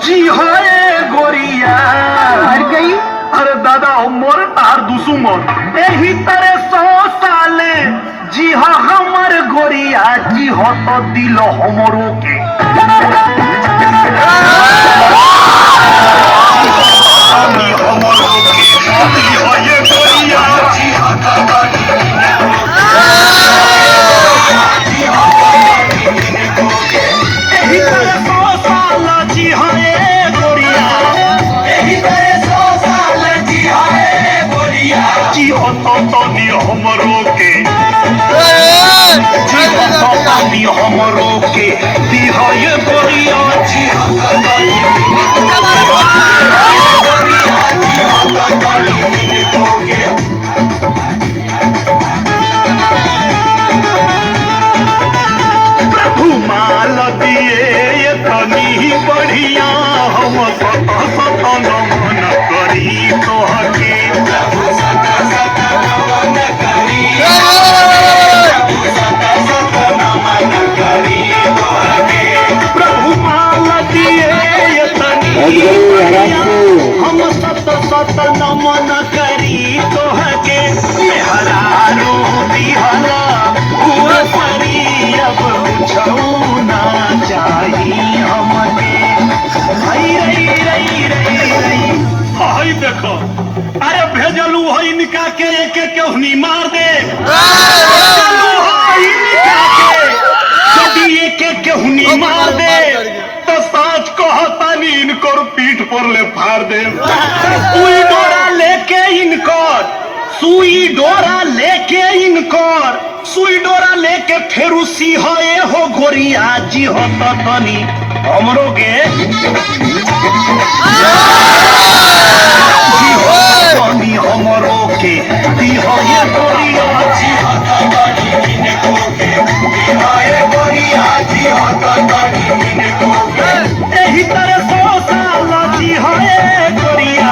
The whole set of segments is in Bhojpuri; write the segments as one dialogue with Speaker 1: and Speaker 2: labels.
Speaker 1: जी हाय गोरिया
Speaker 2: मर गई।
Speaker 1: अरे दादा मोर तार दुसुमन एही तरह 100 साले जी हाँ हमर गोरिया जी हो तो दिल हमरो के हमरो के जी हाँ ये गोरिया जी एही तरह 100 साल जी हाँ ये गोरिया जी हो तो नी हमरो के जी हो तो नी हमरो के दी हो ये गोरिया जी प्रभु माल दिए ये तनी बढ़िया हम सत सत नमन करी तोहके प्रभु माल दिए ये तनी बढ़िया हम सत सत नमन करी तोहके मेहरारू दिहला हुआ परी अब छौना चाहिए हमके हई रई रई रई रई हई देखो अरे भेजलू हई निका के एक एक केहनी मार दे भेजलू हई निका के यदि एक एक केहनी मार दे तो साच कहतानी इनकर पीठ पर ले फाड़ दे सुई डोरा लेके इनकर सुई डोरा लेके इनकर सुई डोरा लेके फेरू सिंहे हो गोरिया जी हो तो तनी हमरो के जी हो तो तनी हमरो के दी हो ये गोरिया जी हो तो तनी इनको के दी हो ये गोरिया जी हो तो तनी इनको के एही तरह 100 साल जी हो ये गोरिया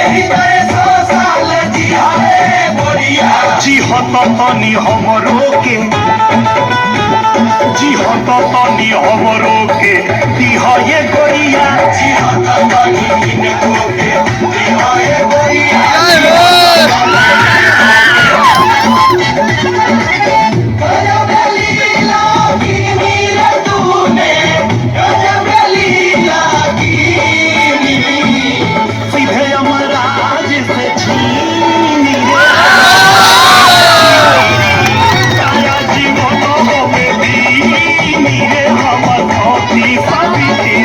Speaker 1: एही तरह 100 साल जी हो ये गोरिया जी हो तो तनी हमरो के जी हो तो तनी हमरो के दी हो ये गोरिया जी हो तो तनी इनको के दी हो ये गोरिया सीधे यमराज से छीनी रे साया जीवन में दीनी रे हमर धोती सावित्री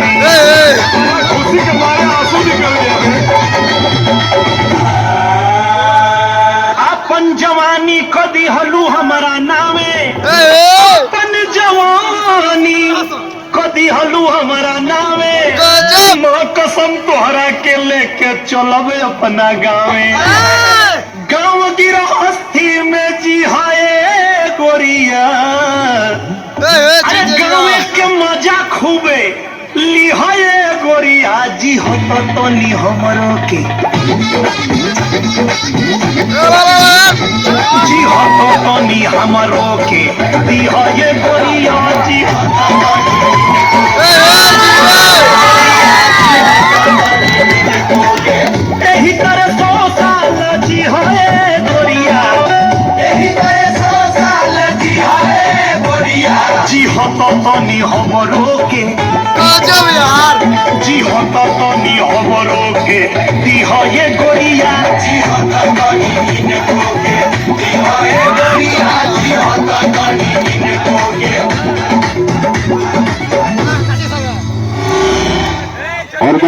Speaker 1: खुशी के मारे आंसू निकल गए अपन जवानी को दिहलू हमारा नामे अपन जवानी को दिहलू हमारा नामे माँ कसम तोहरा के लेके चलबे अपना गाँवे गाँव गिरहस्थी में जी हाय गोरिया अरे गाँव के मजा खूबे लिहाए गोरिया जी हो तो तनी हमरो के जी हो तो तनी हमरो के दी हो ये गोरिया जी एही तरह 100 साल जी हो ये गोरिया एही तरह 100 साल जी हो ये गोरिया जी हो तो तनी हमरो के जी हो तो तनी हमरो के दी हो ये गोरिया जी हो तो तनी इनको के दी हो